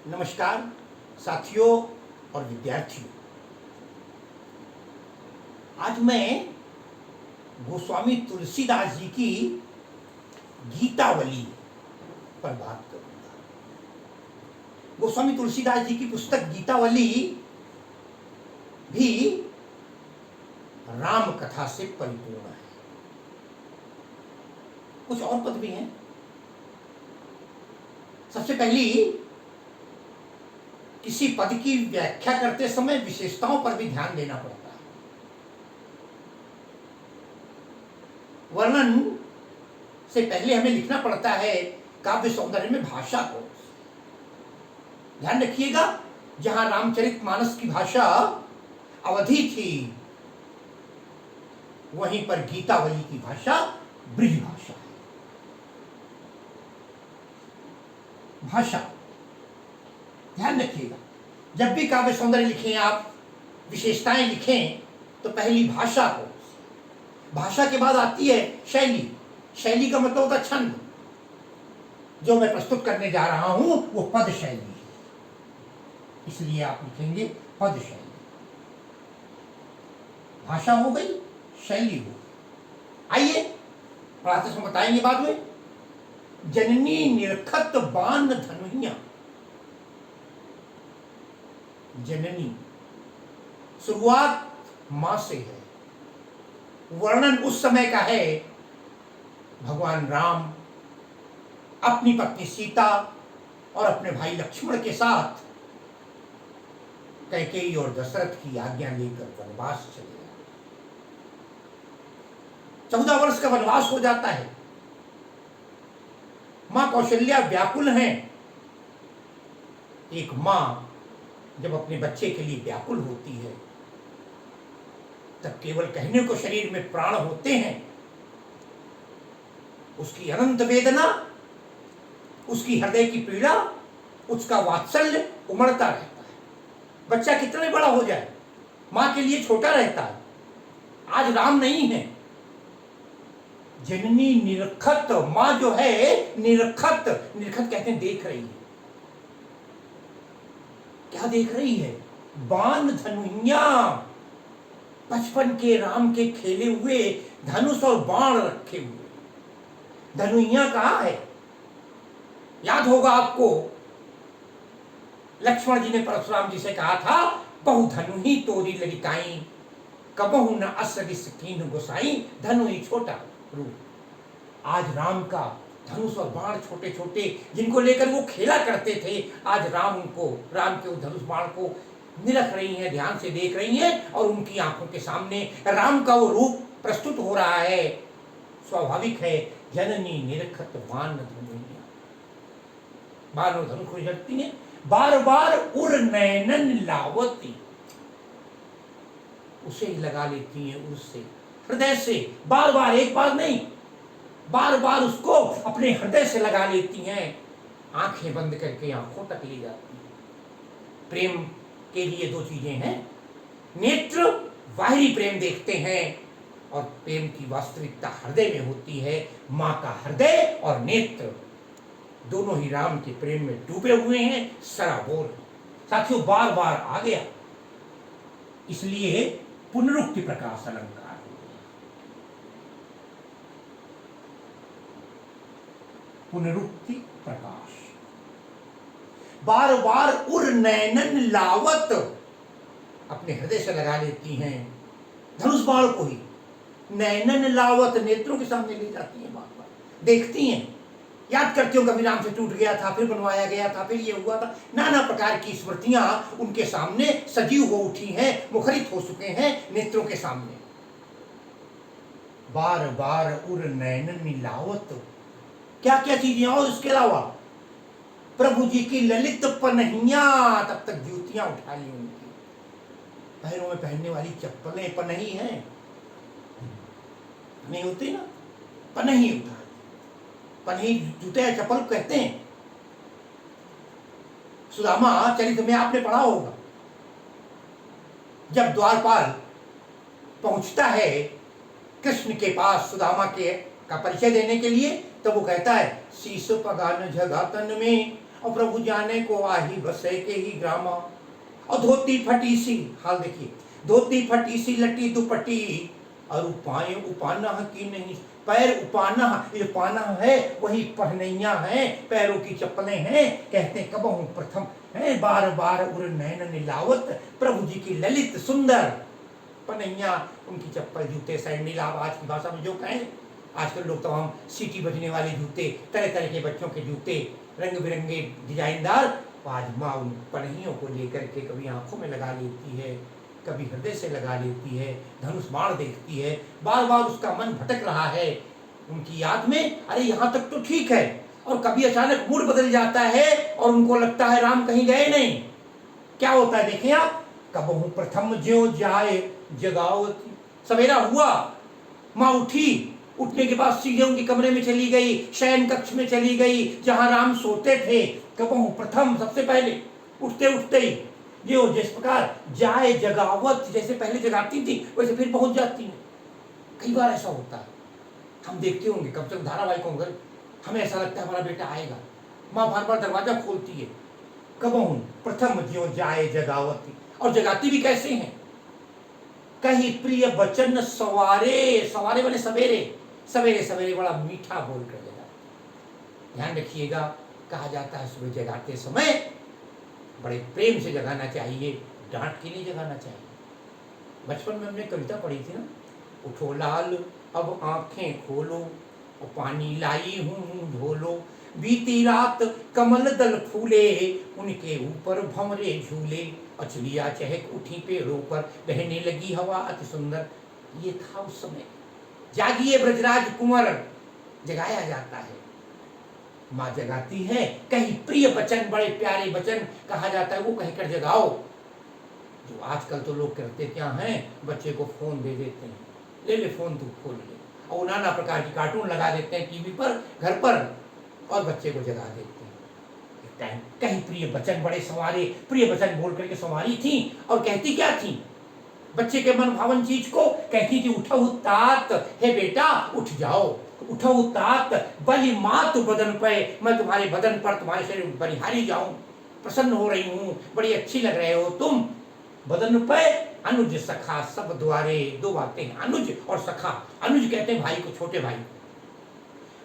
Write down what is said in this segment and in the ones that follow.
नमस्कार साथियों और विद्यार्थियों। आज मैं गोस्वामी तुलसीदास जी की गीतावली पर बात करूंगा। गोस्वामी तुलसीदास जी की पुस्तक गीतावली भी राम कथा से परिपूर्ण है। कुछ और पद भी हैं। सबसे पहली, किसी पद की व्याख्या करते समय विशेषताओं पर भी ध्यान देना पड़ता है। वर्णन से पहले हमें लिखना पड़ता है काव्य सौंदर्य में भाषा को। ध्यान रखिएगा, जहां रामचरितमानस की भाषा अवधी थी, वहीं पर गीतावली की भाषा ब्रिज भाषा है। भाषा ध्यान रखिएगा, जब भी काव्य सौंदर्य लिखें, आप विशेषताएं लिखें, तो पहली भाषा को, भाषा के बाद आती है शैली। शैली का मतलब होता है छंद। जो मैं प्रस्तुत करने जा रहा हूं वो पद शैली है, इसलिए आप लिखेंगे पद शैली। भाषा हो गई, शैली हो गई। आइए पढ़ाते समय बताएंगे बाद में। जननी निरखत बान धनुइया। जननी, शुरुआत मां से है। वर्णन उस समय का है, भगवान राम अपनी पत्नी सीता और अपने भाई लक्ष्मण के साथ कैकेयी और दशरथ की आज्ञा लेकर वनवास चले जाते। 14 वर्ष का वनवास हो जाता है। मां कौशल्या व्याकुल हैं। एक मां जब अपने बच्चे के लिए व्याकुल होती है, तब केवल कहने को शरीर में प्राण होते हैं। उसकी अनंत वेदना, उसकी हृदय की पीड़ा, उसका वात्सल्य उमड़ता रहता है। बच्चा कितना बड़ा हो जाए, मां के लिए छोटा रहता है। आज राम नहीं है। जननी निरखत, मां जो है निरखत, निरखत कहते हैं देख रही है। क्या देख रही है? बाण धनुइया। बचपन के राम के खेले हुए धनुष और बाण रखे हुए। धनुइया कहाँ है? याद होगा आपको, लक्ष्मण जी ने परशुराम जी से कहा था, बहु धनु ही तोरी ललिकाई, कबहु न असरिस कीन गोसाई, धनु ही छोटा रूप। आज राम का धनुष और बाण छोटे छोटे, जिनको लेकर वो खेला करते थे, आज राम के उस धनुष बाण को निरख रही हैं, ध्यान से देख रही हैं, और उनकी आंखों के सामने राम का वो रूप प्रस्तुत हो रहा है। स्वाभाविक है, जननी निरखत बाण धनुइया। बाण और धनुष को झड़ती हैं, बार बार उर नैनन लावती। उसे ही लगा लेती हैं, उससे हृदय से, बार बार, एक बार नहीं, बार बार उसको अपने हृदय से लगा लेती हैं। आंखें बंद करके आंखों तक ले जाती हैं। प्रेम के लिए दो चीजें हैं, नेत्र बाहरी प्रेम देखते हैं, और प्रेम की वास्तविकता हृदय में होती है। मां का हृदय और नेत्र दोनों ही राम के प्रेम में डूबे हुए हैं, सराबोर। साथियों, बार बार आ गया, इसलिए पुनरुक्ति प्रकाश अलंकार। पुनरुक्ति प्रकाश, बार बार उर नैनन लावत, अपने हृदय से लगा लेती हैं धनुष बाण को ही। नैनन लावत, नेत्रों के सामने ले जाती हैं, बार बार देखती हैं, याद करती हूँ कभी राम से टूट गया था, फिर बनवाया गया था, फिर ये हुआ था। नाना प्रकार की स्मृतियां उनके सामने सजीव हो उठी हैं, मुखरित हो चुके हैं नेत्रों के सामने। बार बार उर नैनन लावत, क्या क्या चीजें, और इसके अलावा प्रभु जी की ललित पनहिया, तब तक जूतियां उठा ली उनकी। पैरों में पहनने वाली चप्पलें पनही हैं, नहीं होती ना, पनही उठा, पनही जूते या चप्पल कहते हैं। सुदामा चरित में आपने पढ़ा होगा, जब द्वारपाल पहुंचता है कृष्ण के पास सुदामा के का परिचय देने के लिए, तो वो कहता है, शीश पगान जगह तन में और प्रभु जाने को आही बसे के ही ग्रामा। और धोती फटी सी, हाल देखिए, धोती फटी सी लटी दुपट्टी, और उपाय उपाना की नहीं, पैर उपाना, ये पाना है वही पहनैया है, पैरों की चप्पलें हैं। कहते कबहू प्रथम है, बार बार उर नैन नीलावत, प्रभु जी की ललित सुंदर पनैया, उनकी चप्पल जूते सैंडल, आप आज की भाषा में जो कहें, आजकल लोग तो हम सीटी बजने वाले जूते, तरह तरह के बच्चों के जूते, रंग बिरंगे डिजाइनदार, आज माँ उन पनहियों को लेकर के कभी आंखों में लगा लेती है, कभी हृदय से लगा लेती है, धनुष बाण देखती है, बार बार उसका मन भटक रहा है उनकी याद में, अरे यहाँ तक तो ठीक है, और कभी अचानक मूड बदल जाता है और उनको लगता है राम कहीं गए नहीं। क्या होता है देखें आप, कबहू प्रथम ज्यों जाए जगावती, सवेरा हुआ, माँ उठी, उठने के बाद सीधे उनके कमरे में चली गई, शयन कक्ष में चली गई जहां राम सोते थे। कबहू प्रथम, सबसे पहले उठते उठते ही, जो जिस प्रकार जाए जगावत, जैसे पहले जगाती थी वैसे फिर पहुंच जाती है। कई बार ऐसा होता है, हम देखते होंगे कब तक धारावाहिकों में, हमें ऐसा लगता है हमारा बेटा आएगा, माँ बार बार दरवाजा खोलती है, कबहू प्रथम ज्यों जाए जगावती, और जगाती भी कैसे हैं, कहीं प्रिय वचन सवारे, सवारे वाले सवेरे, सवेरे सवेरे बड़ा मीठा बोल कर जगा। ध्यान रखिएगा, कहा जाता है सुबह जगाते समय बड़े प्रेम से जगाना चाहिए, डांट के नहीं जगाना चाहिए। बचपन में हमने कविता पढ़ी थी ना, उठो लाल अब आंखें खोलो, और पानी लाई हूँ मुंह धोलो, बीती रात कमल दल फूले, उनके ऊपर भंवरे झूले, अचलिया चहक उठी पेड़ों पर, बहने लगी हवा अति सुंदर। ये था उस समय, जागिए ब्रजराज कुंवर, जगाया जाता है, माँ जगाती है, कहीं प्रिय वचन, बड़े प्यारे वचन, कहा जाता है वो कहकर जगाओ। जो आजकल तो लोग करते क्या हैं, बच्चे को फोन दे देते हैं, ले ले फोन तू खोल ले, और नाना प्रकार की कार्टून लगा देते हैं टीवी पर, घर पर, और बच्चे को जगा देते हैं। एक टाइम कहीं प्रिय वचन, बड़े संवारे प्रिय वचन बोल करके संवारी थी, और कहती क्या थी, बच्चे के मन भावन चीज को कहती थी, उठो तात, हे बेटा उठ जाओ, उठो तात, बलि मात बदन पे, मैं तुम्हारे बदन पर, तुम्हारे शरीर में बलिहारी जाऊं, प्रसन्न हो रही हूं, बड़ी अच्छी लग रहे हो तुम, बदन पे अनुज सखा सब द्वारे। दो बातें हैं, अनुज और सखा। अनुज कहते हैं भाई को, छोटे भाई,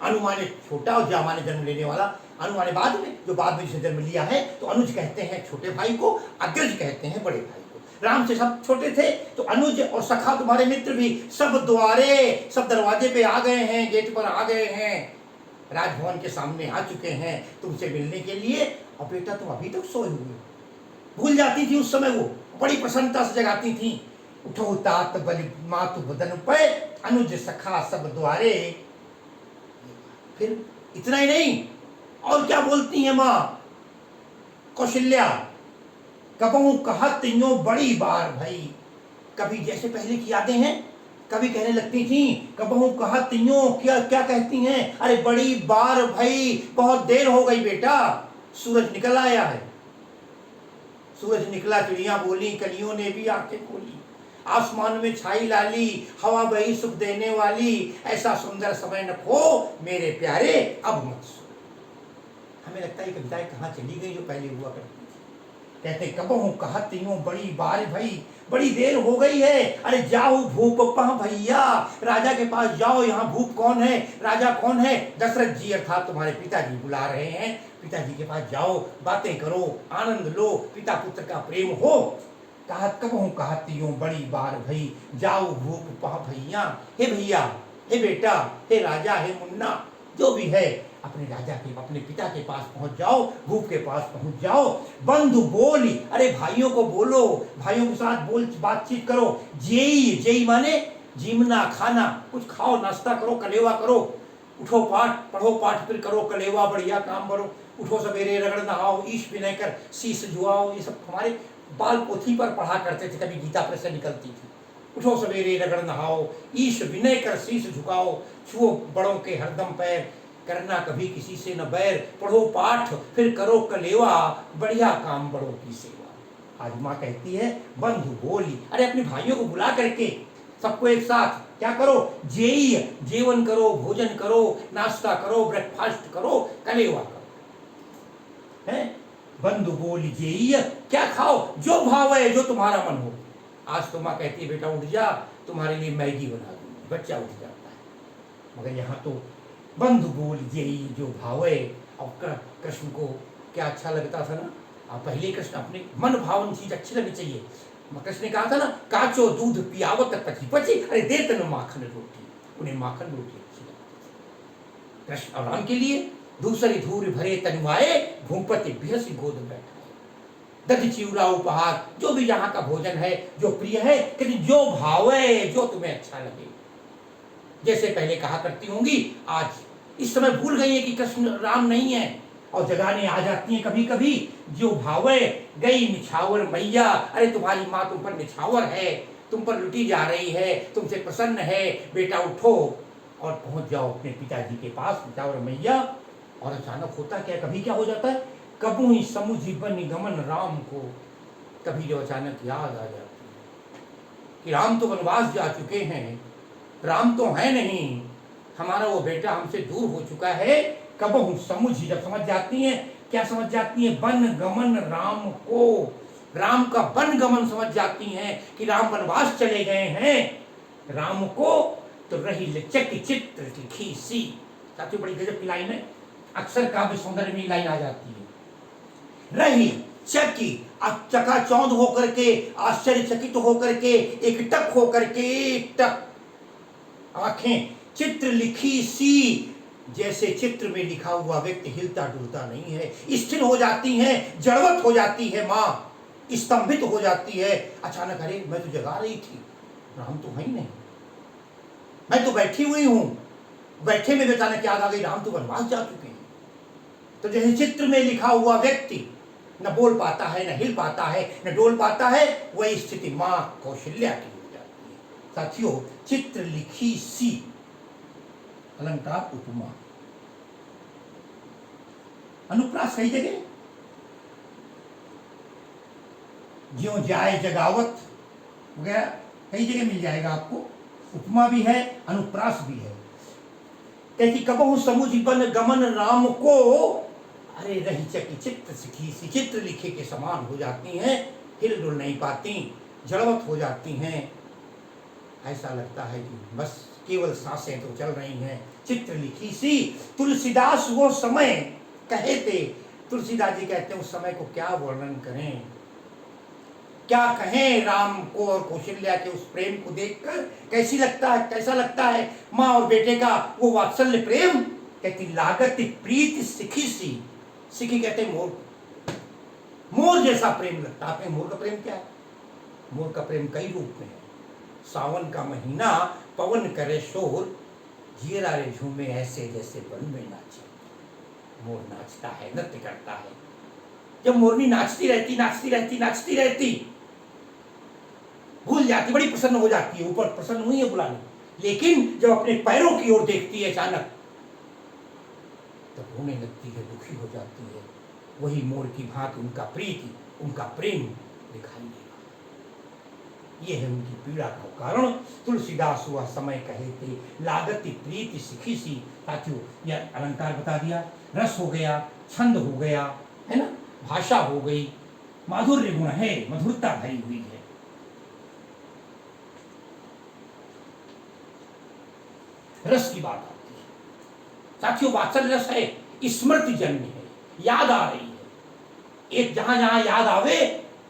अनु माने छोटा और जा माने जन्म लेने वाला, अनु माने बाद में, जो बाद में जिसे जन्म लिया है, तो अनुज कहते हैं छोटे भाई को, अग्रज कहते हैं बड़े भाई को। राम से सब छोटे थे, तो अनुज और सखा तुम्हारे मित्र भी सब द्वारे, सब दरवाजे पे आ गए हैं, गेट पर आ गए हैं, राजभवन के सामने आ चुके हैं तुमसे मिलने के लिए। और बेटा तुम अभी तक सोए हुए, भूल जाती थी उस समय, वो बड़ी प्रसन्नता से जगाती थी, उठो तात बलि मातु बदन पे, अनुज सखा सब द्वारे। फिर इतना ही नहीं, और क्या बोलती है माँ कौशल्या, कबहू कहत यो बड़ी बार भई, कभी जैसे पहले की यादें हैं, कभी कहने लगती थी, कबहू कहत यो, क्या क्या कहती हैं, अरे बड़ी बार भई, बहुत देर हो गई बेटा, सूरज निकल आया है। सूरज निकला, चिड़िया बोली, कलियों ने भी आंखें खोली, आसमान में छाई लाली, हवा बही सुख देने वाली, ऐसा सुंदर समय न खो मेरे प्यारे, अब मत सो। हमें लगता है कविताएं कहाँ चली गई जो पहले हुआ करती थी। कहते कबहू कहत यूं बड़ी बार भई, बड़ी देर हो गई है, अरे जाओ भूप पा भैया, राजा के पास जाओ, यहाँ भूप कौन है, राजा कौन है, दशरथ जी अर्थात तुम्हारे पिताजी बुला रहे हैं, पिताजी के पास जाओ, बातें करो, आनंद लो, पिता पुत्र का प्रेम हो। कहत कबहू कहत यूं बड़ी बार भई, जाओ भूप पा भैया, हे भैया, हे बेटा, हे राजा, हे मुन्ना, जो भी है, अपने राजा के, अपने पिता के पास पहुंच जाओ, भूप के पास पहुंच जाओ। बंधु बोली, अरे भाइयों को बोलो, भाइयों के साथ बोल बातचीत करो। जेई, जेई माने जीमना, खाना, कुछ खाओ, नाश्ता करो, कलेवा करो, उठो पाठ पढ़ो, पाठ फिर करो कलेवा, बढ़िया काम करो, उठो सवेरे, रगड़ नहाओ, ईश विनय कर, शीश जुआओ। ये सब हमारे बाल पोथी पर पढ़ा करते थे, कभी गीता प्रेस से निकलती थी। उठो सवेरे, रगड़ नहाओ, ईश विनय कर, शीश झुकाओ, छुओ बड़ों के हरदम पैर, करना कभी किसी से न बैर, पढ़ो पाठ फिर करो कलेवा, बढ़िया काम बड़ों की सेवा। आज माँ कहती है बंधु बोली, अरे अपने भाइयों को बुला करके सबको एक साथ क्या करो, जेई, जेवन करो, भोजन करो, नाश्ता करो, ब्रेकफास्ट करो, कलेवा करो। है। बंधु बोल जेई, क्या खाओ, जो भाव है, जो तुम्हारा मन हो। आज तो माँ कहती है बेटा उठ जा, तुम्हारे लिए मैगी बना दूंगी, बच्चा उठ जाता है। मगर यहाँ तो बंधु बोल जेई, जो भाव है। और कृष्ण को क्या अच्छा लगता था ना, पहले कृष्ण अपने मन भावन चीज अच्छी लगनी चाहिए। कृष्ण ने कहा था ना, काचो दूध पियावत पची पची, अरे दे तन माखन रोटी, उन्हें माखन रोटी अच्छी लगती थी। कृष्ण और राम के लिए दूसरी धूर भरे तनुआए, भूपति बिहसी गोद बैठाए। दधि चिवड़ा उपहार, जो भी यहाँ का भोजन है, जो प्रिय है, लेकिन जो भाव है, जो तुम्हें अच्छा लगे। जैसे पहले कहा करती होंगी, आज इस समय भूल गई है कि कृष्ण राम नहीं है, और जगाने आ जाती हैं कभी कभी। जो भावे गई निछावर मैया, अरे तुम्हारी माँ तुम पर निछावर है, तुम पर लुटी जा रही है, तुमसे प्रसन्न है, बेटा उठो और पहुंच जाओ अपने पिताजी के पास, निछावर मैया। और अचानक होता क्या, कभी क्या हो जाता है, कबू ही समुझी बन गमन राम को, कभी जो अचानक याद आ जाती है कि राम तो वनवास जा चुके हैं, राम तो है नहीं, हमारा वो बेटा हमसे दूर हो चुका है। कबहू समुझी, जब समझ जाती हैं, क्या समझ जाती हैं, वन गमन राम को, राम का वन गमन समझ जाती हैं कि राम वनवास चले गए हैं राम को, तो रही लचक चित्र लिखी सी। साथियों बड़ी गजब की लाइन है, अक्सर काव्य सौंदर्य में लाइन आ जाती है। रही चकी, चकाचौंध होकर के, आश्चर्यचकित होकर के, एक टक होकर के, एक टक आंखें चित्र लिखी सी, जैसे चित्र में लिखा हुआ व्यक्ति हिलता डुलता नहीं है, स्थिर हो जाती है, जड़वत हो जाती है माँ, स्तंभित हो जाती है। अचानक अरे मैं तो जगा रही थी, राम तो है ही नहीं, मैं तो बैठी हुई हूं, बैठे में अचानक याद आ गई राम तो वनवास जा चुके हैं। तो जैसे चित्र में लिखा हुआ व्यक्ति न बोल पाता है, न हिल पाता है, न डोल पाता है, वही स्थिति माँ कौशल्या की हो जाती है। साथियों चित्र लिखी सी, अलंकार उपमा, अनुप्रास कई जगह, ज्यों जाए जगावत वगैरह कई जगह मिल जाएगा आपको। उपमा भी है, अनुप्रास भी है। कहती कबहू समुझी बन गमन राम को, अरे रही चकी चित्र सिखी सी, चित्र लिखे के समान हो जाती हैं, हिल डुल नहीं पाती, जड़वत हो जाती हैं। ऐसा लगता है कि बस केवल सांसें तो चल रही हैं, चित्र लिखी सी। तुलसीदास वो समय कहे थे, तुलसीदास जी कहते हैं उस समय को क्या वर्णन करें, क्या कहें राम को और कौशल्या के उस प्रेम को देखकर। कैसी लगता है, कैसा लगता है माँ और बेटे का वो वात्सल्य प्रेम। कहती लागत प्रीति सिखी सी, सिखी कहते मोर, मोर जैसा प्रेम लगता। आपने मोर का प्रेम क्या है, मोर का प्रेम कई रूप में है। सावन का महीना पवन करे शोर, जीरा रे झूमे ऐसे जैसे वन में नाचे। मोर नाचता है, नृत्य करता है। जब मोरनी नाचती रहती नाचती रहती नाचती रहती, भूल जाती, बड़ी प्रसन्न हो जाती है, ऊपर प्रसन्न हुई है बुलाने, लेकिन जब अपने पैरों की ओर देखती है अचानक, तब रोने लगती है, दुखी हो जाती है। वही मोर की भांति उनका प्रीति, उनका प्रेम दिखाई देगा। ये है उनकी पीड़ा का कारण। तुलसीदास वह समय कहे थे, लागती प्रीति सिखी सी। साथियों यह अलंकार बता दिया, रस हो गया, छंद हो गया, है ना, भाषा हो गई, माधुर्य गुण है, मधुरता भरी हुई है। रस की बात आती है साथियों, वात्सल्य रस है, स्मृति जन्य है, याद आ रही है। एक जहां जहां याद आवे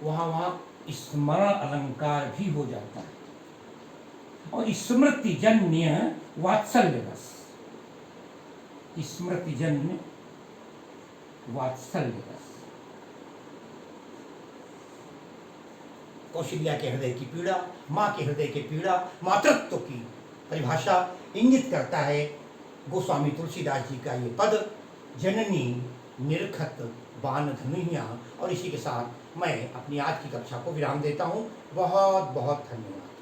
वहां वहां स्मरण अलंकार भी हो जाता है। और स्मृति जन्य वात्सल्य रस, स्मृति जन्य वात्सल्य रस। कौशल्या के हृदय की पीड़ा, माँ के हृदय की पीड़ा, मातृत्व की परिभाषा इंगित करता है गोस्वामी तुलसीदास जी का ये पद, जननी निरखत बान धनुया। और इसी के साथ मैं अपनी आज की कक्षा को विराम देता हूँ। बहुत बहुत धन्यवाद।